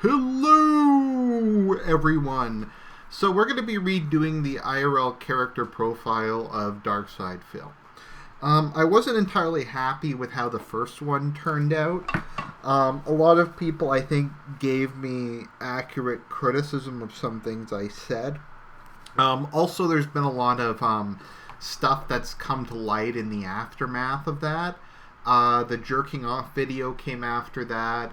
Hello, everyone. So we're going to be redoing the IRL character profile of DarksydePhil. I wasn't entirely happy with how the first one turned out. A lot of people, I think, gave me accurate criticism of some things I said. Also, there's been a lot of stuff that's come to light in the aftermath of that. The jerking off video came after that.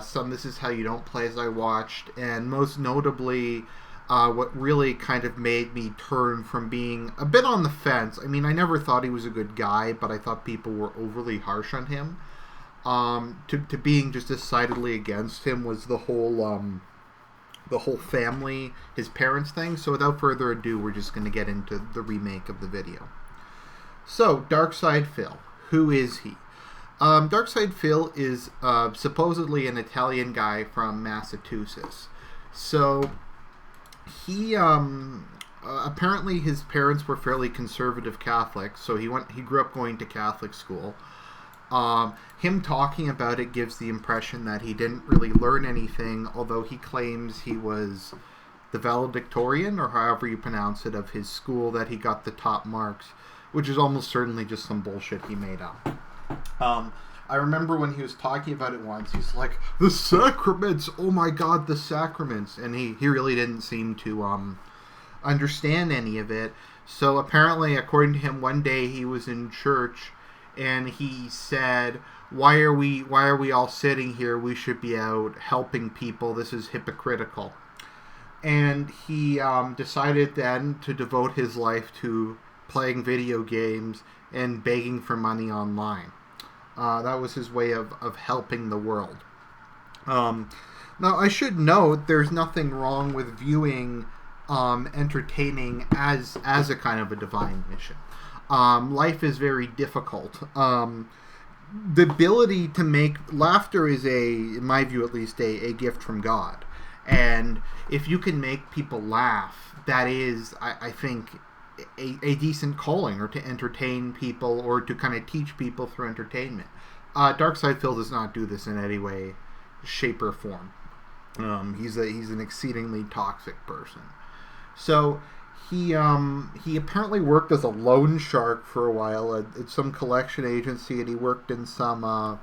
Some This Is How You Don't Play As I watched, and most notably, what really kind of made me turn from being a bit on the fence. I mean, I never thought he was a good guy, but I thought people were overly harsh on him. To being just decidedly against him was the whole family, his parents thing. So without further ado, we're just going to get into the remake of the video. So, DarksydePhil. Who is he? DarksydePhil is supposedly an Italian guy from Massachusetts. So he apparently his parents were fairly conservative Catholics, so he grew up going to Catholic school. Him talking about it gives the impression that he didn't really learn anything, although he claims he was the valedictorian, or however you pronounce it, of his school, that he got the top marks, which is almost certainly just some bullshit he made up. I remember when he was talking about it once, he's like, the sacraments, oh my god, the sacraments, and he really didn't seem to understand any of it. So apparently, according to him, one day he was in church and he said, why are we all sitting here? We should be out helping people. This is hypocritical. And he decided then to devote his life to playing video games and begging for money online. That was his way of helping the world. Now, I should note there's nothing wrong with viewing entertaining as a kind of a divine mission. Life is very difficult. The ability to make laughter is, in my view at least, a gift from God. And if you can make people laugh, that is, I think, a decent calling, or to entertain people, or to kind of teach people through entertainment. DarksydePhil does not do this in any way, shape, or form. He's an exceedingly toxic person. So he apparently worked as a loan shark for a while at some collection agency, and he worked in some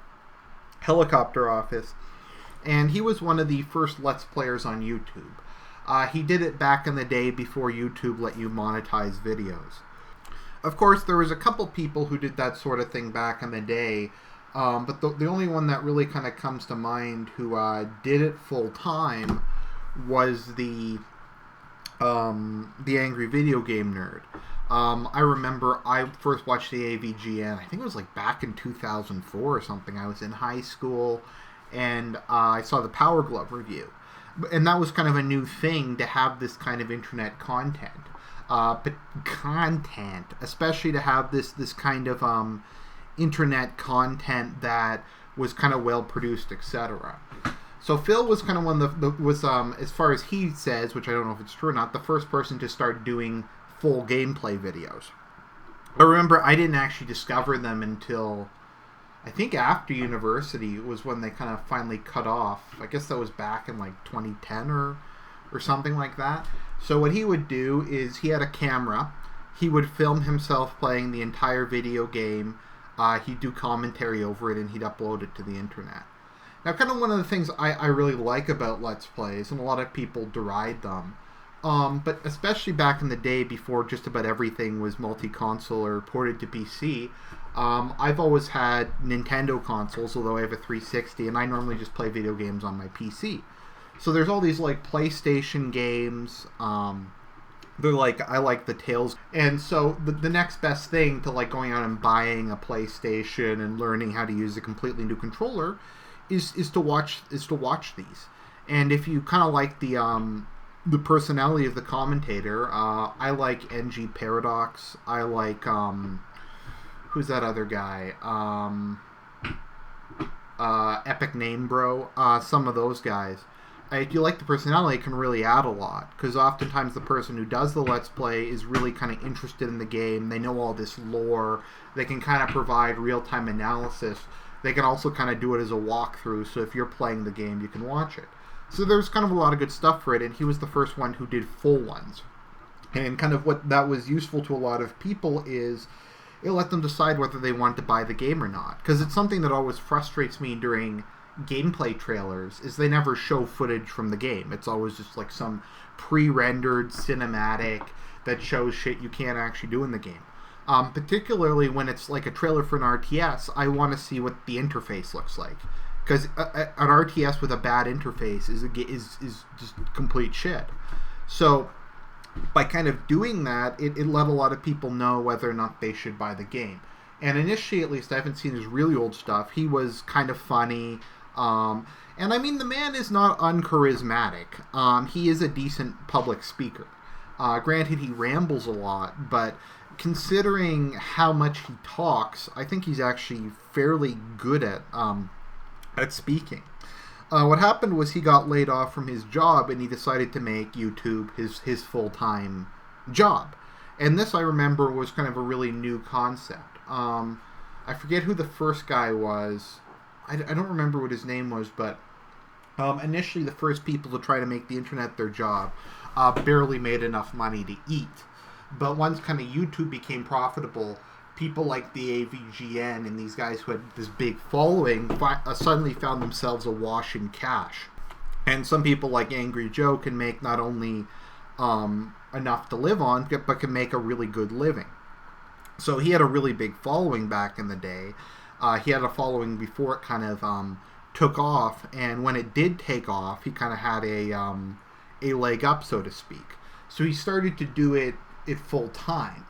helicopter office. And he was one of the first Let's Players on YouTube. He did it back in the day before YouTube let you monetize videos. Of course, there was a couple people who did that sort of thing back in the day, but the only one that really kind of comes to mind who did it full time was the Angry Video Game Nerd. I remember I first watched the AVGN, I think it was like back in 2004 or something. I was in high school, and I saw the Power Glove review. And that was kind of a new thing, to have this kind of internet content. Especially to have this kind of internet content that was kind of well produced, etc. So Phil was kind of one of as far as he says, which I don't know if it's true or not, the first person to start doing full gameplay videos. I remember I didn't actually discover them until, I think, after university was when they kind of finally cut off. I guess that was back in like 2010 or something like that. So what he would do is, he had a camera. He would film himself playing the entire video game. He'd do commentary over it, and he'd upload it to the internet. Now, kind of one of the things I really like about Let's Plays, and a lot of people deride them, but especially back in the day before just about everything was multi-console or ported to PC, I've always had Nintendo consoles, although I have a 360, and I normally just play video games on my PC. So there's all these like PlayStation games. They're like, I like the Tales, and so the next best thing to like going out and buying a PlayStation and learning how to use a completely new controller is to watch these. And if you kind of like the personality of the commentator, I like NG Paradox. I like who's that other guy? Epic Name Bro. Some of those guys. If you like the personality, it can really add a lot, because oftentimes the person who does the Let's Play is really kind of interested in the game. They know all this lore. They can kind of provide real-time analysis They can also kind of do it as a walkthrough, so if you're playing the game, you can watch it. So there's kind of a lot of good stuff for it, and he was the first one who did full ones. And kind of what that was useful to a lot of people is it let them decide whether they wanted to buy the game or not. Because it's something that always frustrates me during gameplay trailers, is they never show footage from the game. It's always just like some pre-rendered cinematic that shows shit you can't actually do in the game. Particularly when it's like a trailer for an RTS, I want to see what the interface looks like. Because an RTS with a bad interface is just complete shit. So by kind of doing that, it let a lot of people know whether or not they should buy the game. And initially, at least, I haven't seen his really old stuff. He was kind of funny. And I mean, the man is not uncharismatic. He is a decent public speaker. Granted, he rambles a lot, but considering how much he talks, I think he's actually fairly good at speaking. What happened was he got laid off from his job, and he decided to make YouTube his full-time job. And this, I remember, was kind of a really new concept. I forget who the first guy was. I don't remember what his name was, but initially the first people to try to make the internet their job barely made enough money to eat. But once kind of YouTube became profitable, people like the AVGN and these guys who had this big following suddenly found themselves awash in cash. And some people like Angry Joe can make not only enough to live on, but can make a really good living. So he had a really big following back in the day. He had a following before it kind of took off, and when it did take off, he kind of had a leg up, so to speak. So he started to do it full time.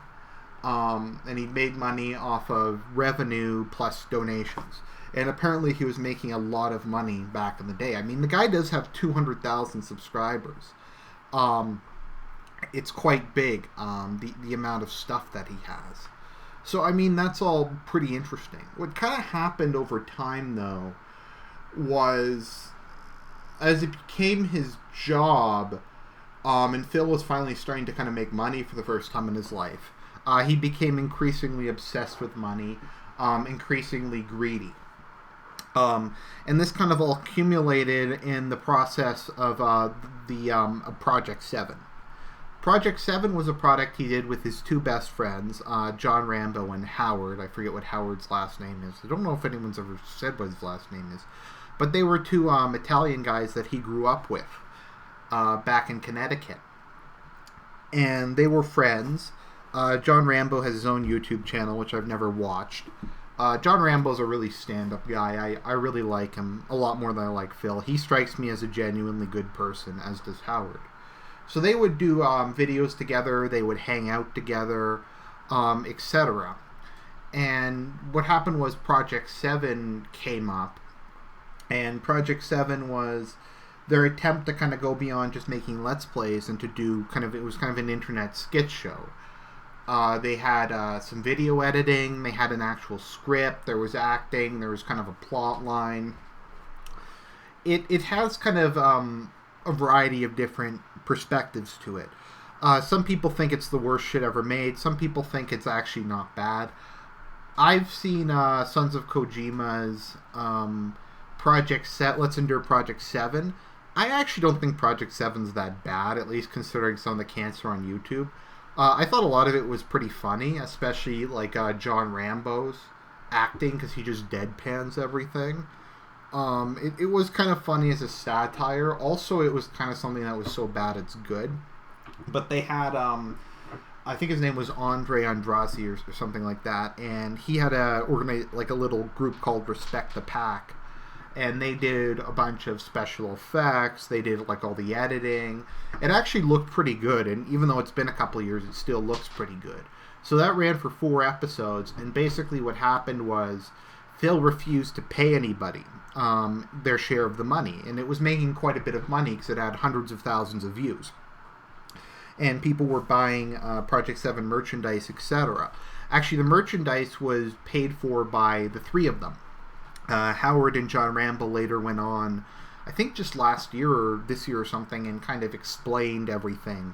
And he made money off of revenue plus donations. And apparently he was making a lot of money back in the day. I mean, the guy does have 200,000 subscribers. It's quite big, the amount of stuff that he has. So, I mean, that's all pretty interesting. What kind of happened over time, though, was as it became his job, and Phil was finally starting to kind of make money for the first time in his life, he became increasingly obsessed with money, increasingly greedy. And this kind of all accumulated in the process of Project 7. Project 7 was a product he did with his two best friends, John Rambo and Howard. I forget what Howard's last name is. I don't know if anyone's ever said what his last name is. But they were two Italian guys that he grew up with back in Connecticut. And they were friends. John Rambo has his own YouTube channel, which I've never watched. John Rambo's a really stand-up guy. I really like him a lot more than I like Phil. He strikes me as a genuinely good person, as does Howard. So they would do videos together, they would hang out together, etc. And what happened was Project 7 came up, and Project 7 was their attempt to kind of go beyond just making Let's Plays and to do it was kind of an internet skit show. They had some video editing, they had an actual script, there was acting, there was kind of a plot line. It has kind of a variety of different perspectives to it. Some people think it's the worst shit ever made. Some people think it's actually not bad. I've seen Sons of Kojima's Let's Endure Project 7. I actually don't think Project 7's that bad, at least considering some of the cancer on YouTube. I thought a lot of it was pretty funny, especially like John Rambo's acting, because he just deadpans everything. It was kind of funny as a satire. Also, it was kind of something that was so bad it's good. But they had, I think his name was Andre Andrassi or something like that, and he had a little group called Respect the Pack, and they did a bunch of special effects. They did like all the editing. It actually looked pretty good, and even though it's been a couple of years, it still looks pretty good. So that ran for 4 episodes, and basically what happened was Phil refused to pay anybody their share of the money, and it was making quite a bit of money because it had hundreds of thousands of views. And people were buying Project 7 merchandise, etc. Actually, the merchandise was paid for by the 3 of them. Howard and John Rambo later went on, I think just last year or this year or something, and kind of explained everything.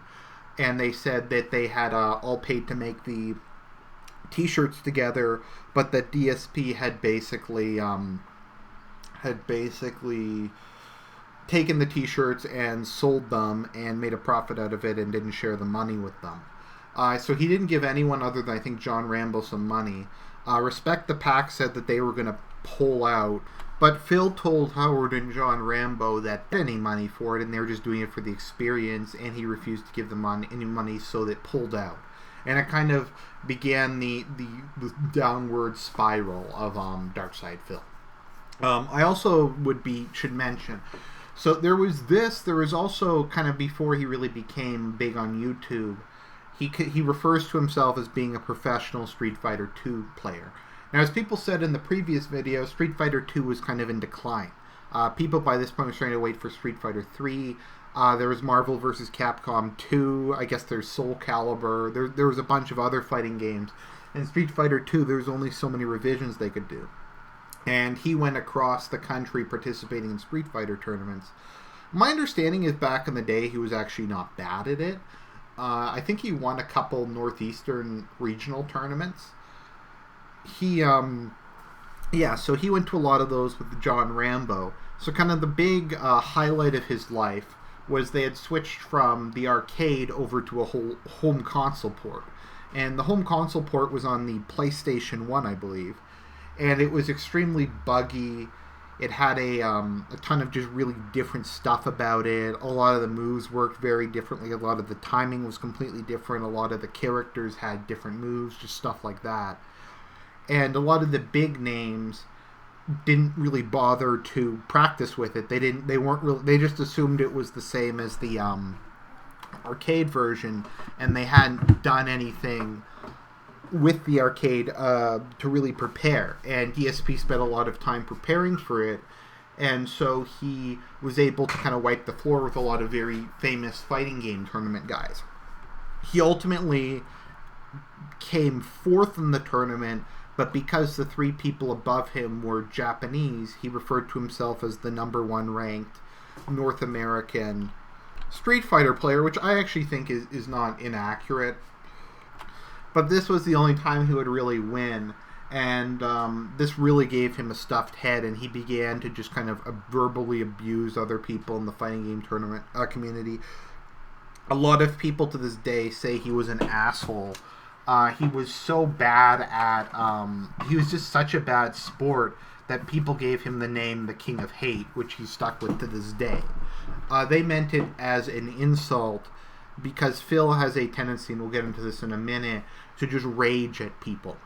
And they said that they had all paid to make the T-shirts together, but that DSP had basically taken the T-shirts and sold them and made a profit out of it and didn't share the money with them. So he didn't give anyone other than, I think, John Rambo some money. Respect the Pack said that they were going to pull out, but Phil told Howard and John Rambo that any money for it, and they were just doing it for the experience, and he refused to give them any money, so they pulled out. And it kind of began the downward spiral of DarksydePhil. I also should mention, so there was also kind of before he really became big on YouTube, he refers to himself as being a professional Street Fighter II player. Now, as people said in the previous video, Street Fighter II was kind of in decline. People by this point were starting to wait for Street Fighter III. There was Marvel vs. Capcom 2. I guess there's Soul Calibur. There was a bunch of other fighting games. And Street Fighter 2, there's only so many revisions they could do. And he went across the country participating in Street Fighter tournaments. My understanding is back in the day he was actually not bad at it. I think he won a couple Northeastern regional tournaments. So he went to a lot of those with John Rambo. So kind of the big highlight of his life was they had switched from the arcade over to a whole home console port. And the home console port was on the PlayStation 1, I believe. And it was extremely buggy. It had a ton of just really different stuff about it. A lot of the moves worked very differently. A lot of the timing was completely different. A lot of the characters had different moves, just stuff like that. And a lot of the big names didn't really bother to practice with it. They just assumed it was the same as the arcade version, and they hadn't done anything with the arcade to really prepare. And DSP spent a lot of time preparing for it, and so he was able to kind of wipe the floor with a lot of very famous fighting game tournament guys. He ultimately came fourth in the tournament, but because the three people above him were Japanese, he referred to himself as the #1 ranked North American Street Fighter player, which I actually think is not inaccurate. But this was the only time he would really win, and this really gave him a stuffed head, and he began to just kind of verbally abuse other people in the fighting game tournament community. A lot of people to this day say he was an asshole. He was so bad at... he was just such a bad sport that people gave him the name the King of Hate, which he's stuck with to this day. They meant it as an insult because Phil has a tendency, and we'll get into this in a minute, to just rage at people.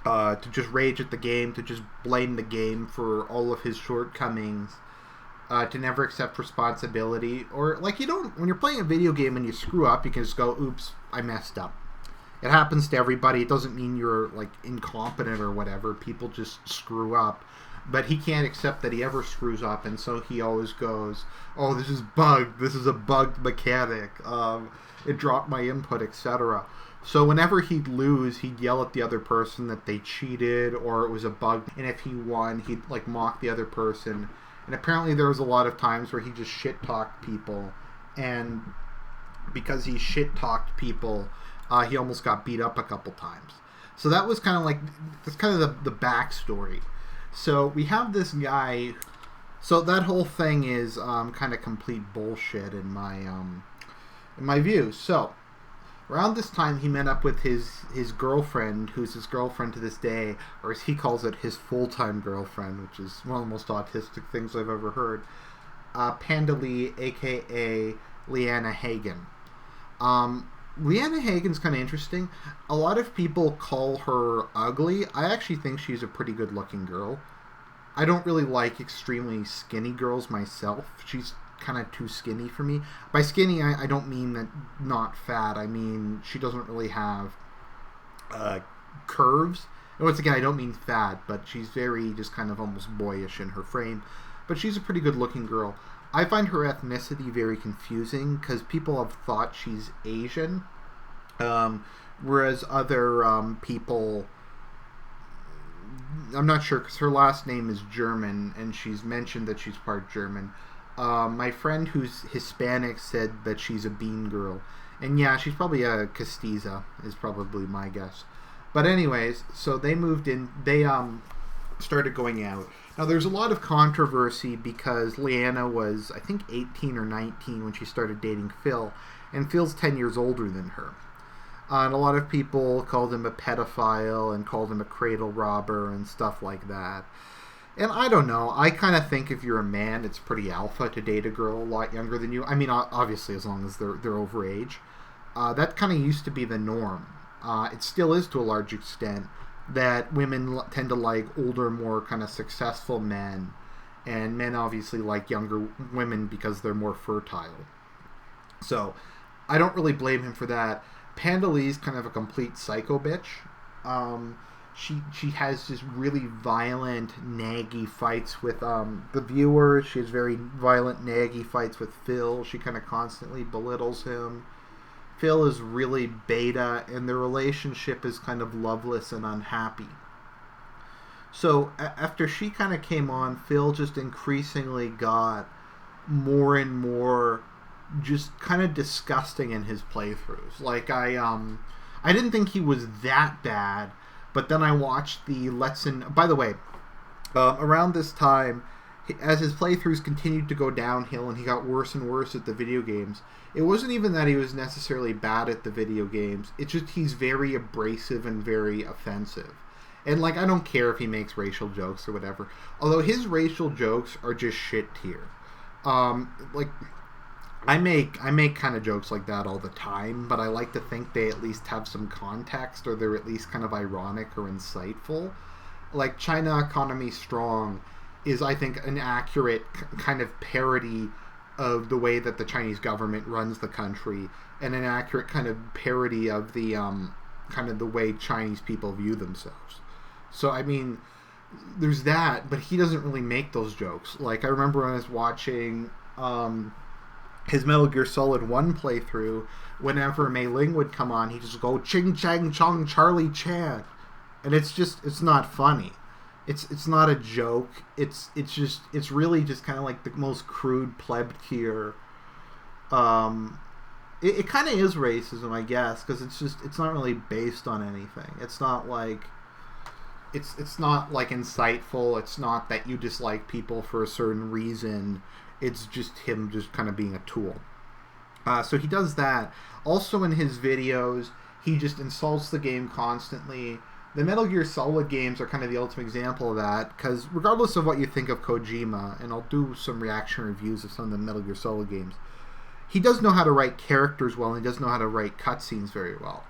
To just rage at the game, to just blame the game for all of his shortcomings, to never accept responsibility. Or, like, when you're playing a video game and you screw up, you can just go, oops, I messed up. It happens to everybody. It doesn't mean you're, like, incompetent or whatever. People just screw up. But he can't accept that he ever screws up, and so he always goes, oh, this is bugged. This is a bugged mechanic. It dropped my input, etc. So whenever he'd lose, he'd yell at the other person that they cheated or it was a bug. And if he won, he'd, like, mock the other person. And apparently there was a lot of times where he just shit-talked people. And because he shit-talked people... he almost got beat up a couple times. So that was kind of like, that's kind of the backstory. So we have this guy, so that whole thing is kind of complete bullshit in my view. So around this time he met up with his girlfriend, who's his girlfriend to this day, or as he calls it, his full-time girlfriend, which is one of the most autistic things I've ever heard. Panda Lee, aka Leanna Hagen. Leanna Hagen's kind of interesting. A lot of people call her ugly. I actually think she's a pretty good-looking girl. I don't really like extremely skinny girls myself. She's kind of too skinny for me. By skinny, I don't mean that not fat. I mean she doesn't really have curves. And once again, I don't mean fat, but she's very just kind of almost boyish in her frame. But she's a pretty good-looking girl. I find her ethnicity very confusing because people have thought she's Asian, whereas other people, I'm not sure because her last name is German and she's mentioned that she's part German. My friend who's Hispanic said that she's a bean girl, and yeah, she's probably a castiza is probably my guess. But anyways, so they moved in. They started going out. Now there's a lot of controversy because Leanna was, I think, 18 or 19 when she started dating Phil, and Phil's 10 years older than her. And a lot of people called him a pedophile and called him a cradle robber and stuff like that. And I don't know. I kind of think if you're a man, it's pretty alpha to date a girl a lot younger than you. I mean, obviously, as long as they're over age. That kind of used to be the norm. It still is to a large extent, that women tend to like older, more kind of successful men. And men obviously like younger women because they're more fertile. So I don't really blame him for that. Pandalee's kind of a complete psycho bitch. She has just really violent, naggy fights with the viewers. She has very violent, naggy fights with Phil. She kind of constantly belittles him. Phil is really beta, and their relationship is kind of loveless and unhappy. So after she kind of came on, Phil just increasingly got more and more just kind of disgusting in his playthroughs. Like, I didn't think he was that bad, but then I watched the by the way, around this time, as his playthroughs continued to go downhill and he got worse and worse at the video games, it wasn't even that he was necessarily bad at the video games. It's just he's very abrasive and very offensive. And, like, I don't care if he makes racial jokes or whatever. Although his racial jokes are just shit tier. Like, I make kind of jokes like that all the time, but I like to think they at least have some context, or they're at least kind of ironic or insightful. Like, China Economy Strong is, I think, an accurate kind of parody of the way that the Chinese government runs the country, and an accurate kind of parody of the kind of the way Chinese people view themselves. So, I mean, there's that, but he doesn't really make those jokes. Like, I remember when I was watching his Metal Gear Solid 1 playthrough, whenever Mei Ling would come on, he'd just go, Ching Chang Chong Charlie Chan. And it's not funny. It's not a joke. It's really just kind of like the most crude pleb tier. It kind of is racism, I guess, because it's not really based on anything. It's not like insightful. It's not that you dislike people for a certain reason. It's just him just kind of being a tool. So he does that. Also in his videos, he just insults the game constantly. The Metal Gear Solid games are kind of the ultimate example of that, because regardless of what you think of Kojima, and I'll do some reaction reviews of some of the Metal Gear Solid games, he does know how to write characters well, and he does know how to write cutscenes very well.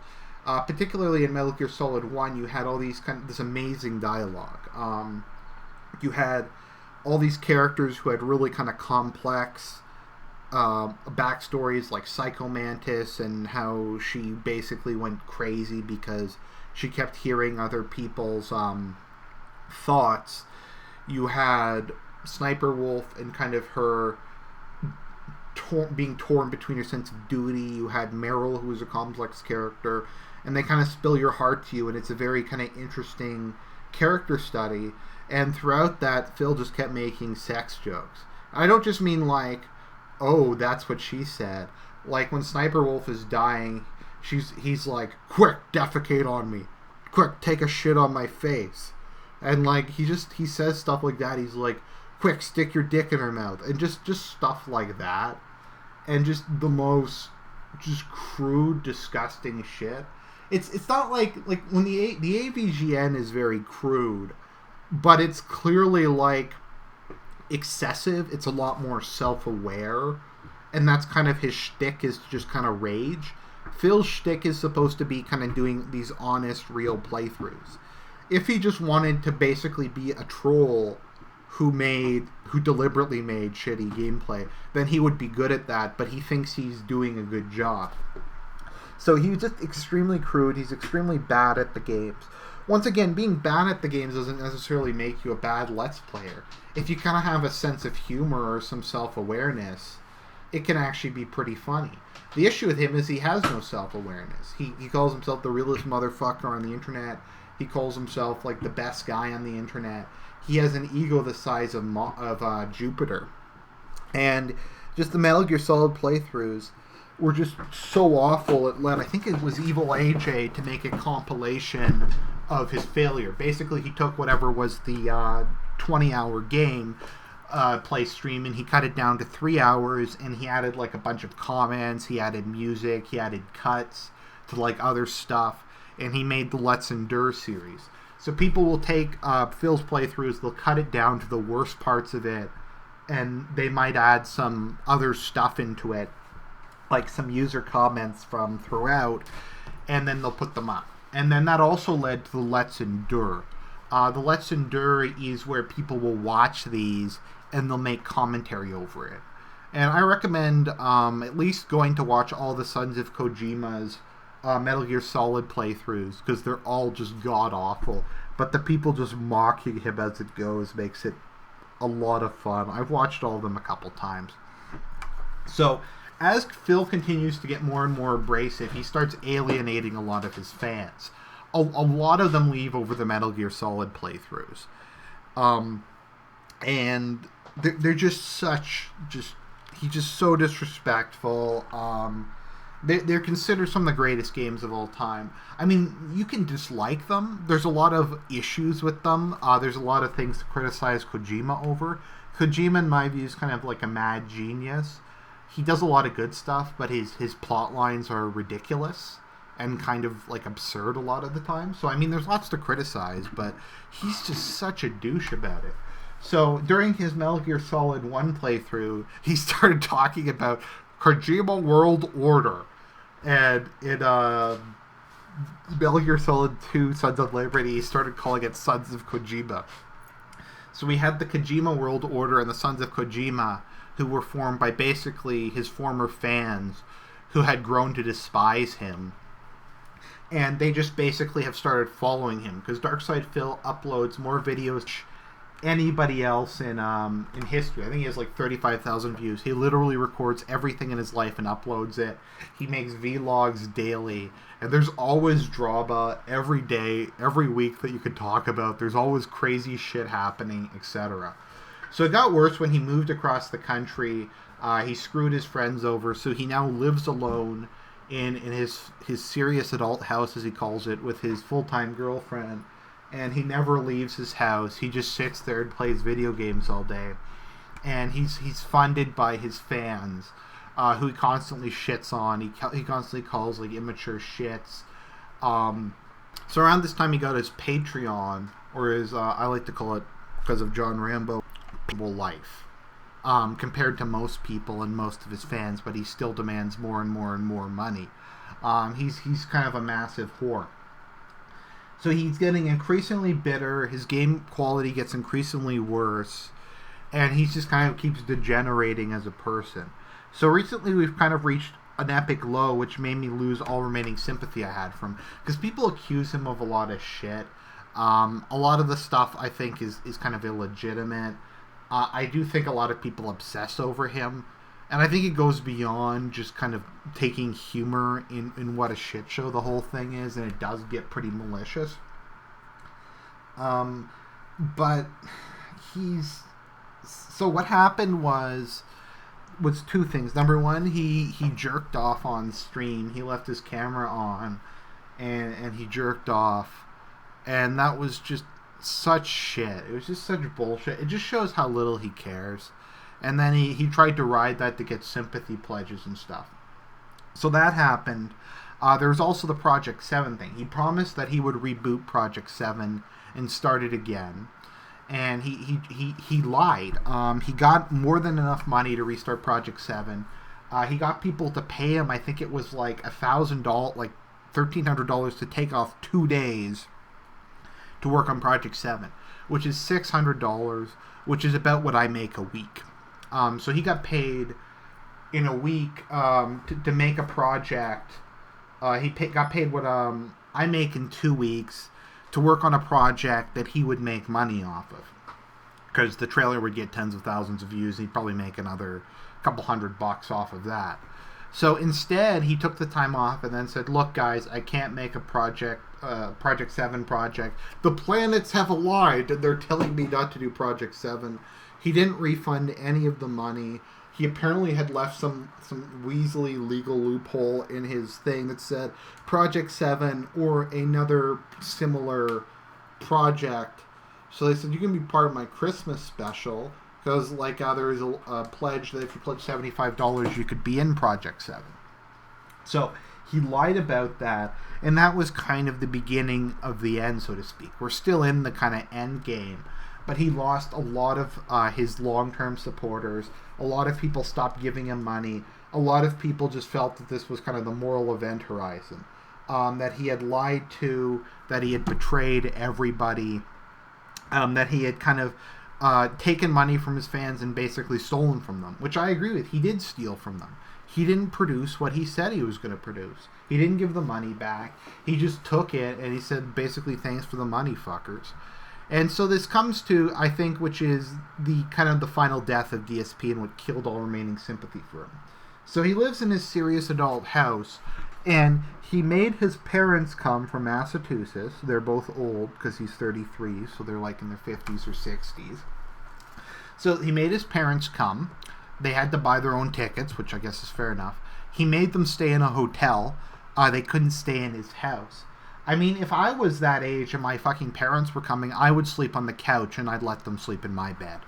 Particularly in Metal Gear Solid 1, you had all these this amazing dialogue. You had all these characters who had really kind of complex backstories, like Psycho Mantis, and how she basically went crazy because she kept hearing other people's thoughts. You had Sniper Wolf and kind of her being torn between her sense of duty. You had Meryl, who was a complex character, and they kind of spill your heart to you, and it's a very kind of interesting character study. And throughout that, Phil just kept making sex jokes. I don't just mean like, oh, that's what she said. Like when Sniper Wolf is dying, he's like, quick, defecate on me. Quick, take a shit on my face. And like he says stuff like that. He's like, quick, stick your dick in her mouth. And just stuff like that. And just the most just crude, disgusting shit. It's not like when the AVGN is very crude, but it's clearly like excessive. It's a lot more self-aware, and that's kind of his shtick, is just kind of rage. Phil's shtick is supposed to be kind of doing these honest, real playthroughs. If he just wanted to basically be a troll who deliberately made shitty gameplay, then he would be good at that, but he thinks he's doing a good job. So he's just extremely crude. He's extremely bad at the games. Once again, being bad at the games doesn't necessarily make you a bad Let's Player. If you kind of have a sense of humor or some self-awareness, it can actually be pretty funny. The issue with him is he has no self-awareness. He calls himself the realest motherfucker on the internet. He calls himself like the best guy on the internet. He has an ego the size of Jupiter. And just the Metal Gear Solid playthroughs, were just so awful. It led, I think it was Evil AJ, to make a compilation of his failure. Basically, he took whatever was the 20-hour game play stream, and he cut it down to 3 hours, and he added like a bunch of comments, he added music, he added cuts to like other stuff, and he made the Let's Endure series. So people will take Phil's playthroughs, they'll cut it down to the worst parts of it, and they might add some other stuff into it, like some user comments from throughout, and then they'll put them up. And then that also led to the Let's Endure. The Let's Endure is where people will watch these and they'll make commentary over it. And I recommend at least going to watch all the Sons of Kojima's Metal Gear Solid playthroughs, because they're all just god-awful. But the people just mocking him as it goes makes it a lot of fun. I've watched all of them a couple times. So, as Phil continues to get more and more abrasive, he starts alienating a lot of his fans. A lot of them leave over the Metal Gear Solid playthroughs. And they're just he's just so disrespectful. They're considered some of the greatest games of all time. I mean, you can dislike them. There's a lot of issues with them. There's a lot of things to criticize Kojima over. Kojima, in my view, is kind of like a mad genius. He does a lot of good stuff, but his plot lines are ridiculous and kind of like absurd a lot of the time. So, I mean, there's lots to criticize, but he's just such a douche about it. So, during his Metal Gear Solid 1 playthrough, he started talking about Kojima World Order. And in Metal Gear Solid 2 Sons of Liberty, he started calling it Sons of Kojima. So we had the Kojima World Order and the Sons of Kojima, who were formed by basically his former fans who had grown to despise him. And they just basically have started following him, because DarksydePhil uploads more videos than anybody else in history. I think he has like 35,000 views. He literally records everything in his life and uploads it. He makes vlogs daily, and there's always drama every day, every week that you could talk about. There's always crazy shit happening, etc. So it got worse when he moved across the country. He screwed his friends over, so he now lives alone in his serious adult house, as he calls it, with his full-time girlfriend. And he never leaves his house. He just sits there and plays video games all day. And he's funded by his fans, who he constantly shits on. He constantly calls like immature shits. So around this time he got his Patreon, or his, I like to call it, because of John Rambo, life. Compared to most people and most of his fans, but he still demands more and more and more money. He's kind of a massive whore. So he's getting increasingly bitter, his game quality gets increasingly worse, and he just kind of keeps degenerating as a person. So recently we've kind of reached an epic low, which made me lose all remaining sympathy I had for him, because people accuse him of a lot of shit. A lot of the stuff I think is kind of illegitimate. I do think a lot of people obsess over him, and I think it goes beyond just kind of taking humor in what a shit show the whole thing is, and it does get pretty malicious. But so what happened was two things. Number one, he jerked off on stream. He left his camera on, and he jerked off, and that was just such shit. It was just such bullshit. It just shows how little he cares. And then he tried to ride that to get sympathy pledges and stuff. So that happened. There was also the Project 7 thing. He promised that he would reboot Project 7 and start it again. And he lied. He got more than enough money to restart Project 7. He got people to pay him, I think it was like $1,000, like $1,300 to take off 2 days to work on Project 7, which is $600, which is about what I make a week. So he got paid in a week to make a project. He got paid what I make in 2 weeks to work on a project that he would make money off of. Because the trailer would get tens of thousands of views, and he'd probably make another couple $100 off of that. So instead, he took the time off and then said, look, guys, I can't make a Project 7 project. The planets have aligned, and they're telling me not to do Project 7. He didn't refund any of the money. he apparently had left some Weasley legal loophole in his thing that said Project 7 or another similar project. So they said, you can be part of my Christmas special, because like there is a pledge that if you pledge $75, you could be in Project 7. So he lied about that, and that was kind of the beginning of the end, so to speak. We're still in the kind of end game, but he lost a lot of his long-term supporters. A lot of people stopped giving him money. A lot of people just felt that this was kind of the moral event horizon, that he had lied to, that he had betrayed everybody, that he had kind of taken money from his fans and basically stolen from them, which I agree with. He did steal from them. He didn't produce what he said he was going to produce. He didn't give the money back. He just took it and he said basically, thanks for the money, fuckers. And so this comes to, I think, which is the kind of the final death of DSP and what killed all remaining sympathy for him. So he lives in his serious adult house, and he made his parents come from Massachusetts. They're both old because he's 33, so they're like in their 50s or 60s. So he made his parents come. They had to buy their own tickets, which I guess is fair enough. He made them stay in a hotel. They couldn't stay in his house. I mean, if I was that age and my fucking parents were coming, I would sleep on the couch and I'd let them sleep in my bed.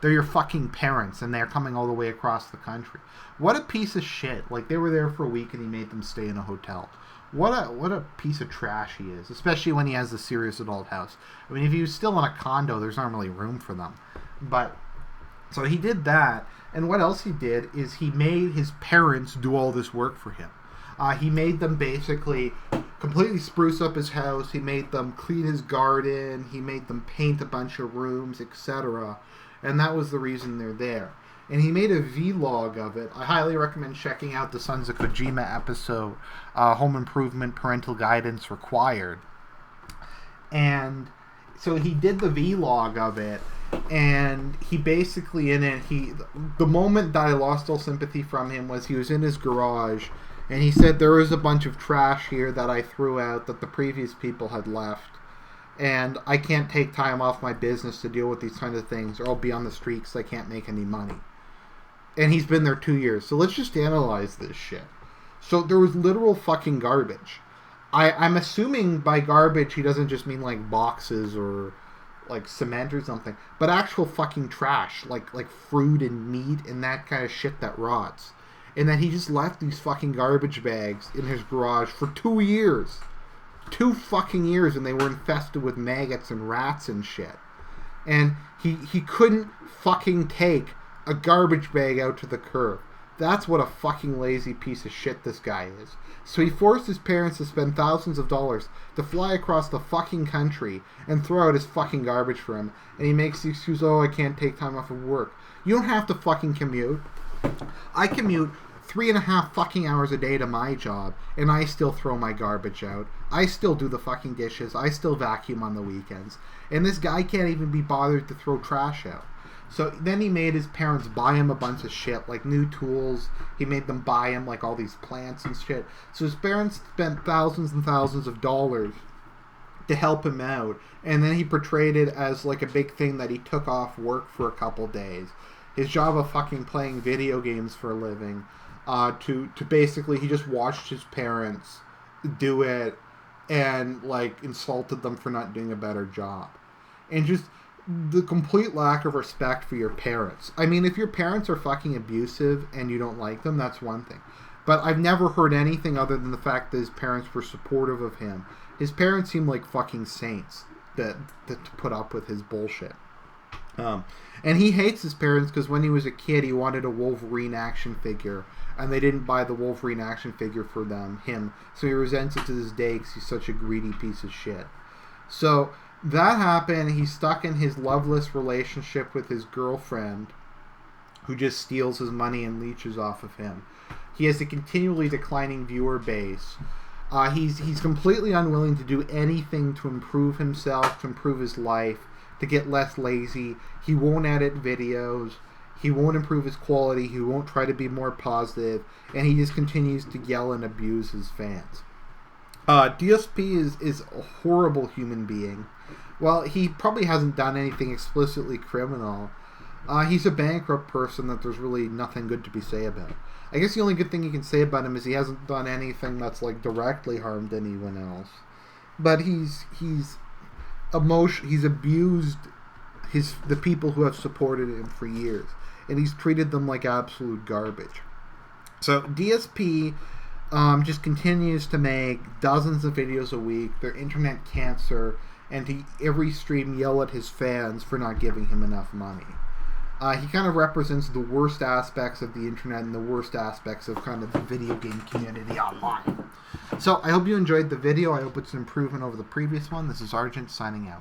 They're your fucking parents and they're coming all the way across the country. What a piece of shit. Like, they were there for a week and he made them stay in a hotel. What a piece of trash he is, especially when he has a serious adult house. I mean, if he was still in a condo, there's not really room for them. But, so he did that. And what else he did is he made his parents do all this work for him. He made them basically completely spruce up his house. He made them clean his garden. He made them paint a bunch of rooms, etc. And that was the reason they're there. And he made a vlog of it. I highly recommend checking out the Sons of Kojima episode, Home Improvement Parental Guidance Required. And so he did the vlog of it. And he basically, in it, the moment that I lost all sympathy from him was he was in his garage, and he said, there is a bunch of trash here that I threw out that the previous people had left, and I can't take time off my business to deal with these kind of things, or I'll be on the street because I can't make any money. And he's been there 2 years, so let's just analyze this shit. So there was literal fucking garbage. I'm assuming by garbage he doesn't just mean like boxes or like cement or something, but actual fucking trash, like fruit and meat and that kind of shit that rots. And then he just left these fucking garbage bags in his garage for 2 years. 2 fucking years, and they were infested with maggots and rats and shit. And he couldn't fucking take a garbage bag out to the curb. That's what a fucking lazy piece of shit this guy is. So he forced his parents to spend thousands of dollars to fly across the fucking country and throw out his fucking garbage for him. And he makes the excuse, oh, I can't take time off of work. You don't have to fucking commute. I commute 3.5 fucking hours a day to my job, and I still throw my garbage out. I still do the fucking dishes. I still vacuum on the weekends. And this guy can't even be bothered to throw trash out. So then he made his parents buy him a bunch of shit, like new tools. He made them buy him like all these plants and shit. So his parents spent thousands and thousands of dollars to help him out. And then he portrayed it as like a big thing that he took off work for a couple days. His job of fucking playing video games for a living. To basically, he just watched his parents do it and like insulted them for not doing a better job. And just the complete lack of respect for your parents. I mean, if your parents are fucking abusive and you don't like them, that's one thing. But I've never heard anything other than the fact that his parents were supportive of him. His parents seem like fucking saints that to put up with his bullshit. And he hates his parents because when he was a kid, he wanted a Wolverine action figure, and they didn't buy the Wolverine action figure for him. So he resents it to this day because he's such a greedy piece of shit. So that happened. He's stuck in his loveless relationship with his girlfriend, who just steals his money and leeches off of him. He has a continually declining viewer base. He's completely unwilling to do anything to improve himself, to improve his life, to get less lazy. He won't edit videos. He won't improve his quality. He won't try to be more positive. And he just continues to yell and abuse his fans. DSP is a horrible human being. Well, he probably hasn't done anything explicitly criminal. He's a bankrupt person that there's really nothing good to be say about. I guess the only good thing you can say about him is he hasn't done anything that's like directly harmed anyone else. But he's abused the people who have supported him for years, and he's treated them like absolute garbage. So DSP just continues to make dozens of videos a week. They're internet cancer, and every stream yell at his fans for not giving him enough money. He kind of represents the worst aspects of the internet and the worst aspects of kind of the video game community online. So I hope you enjoyed the video. I hope it's an improvement over the previous one. This is Argent signing out.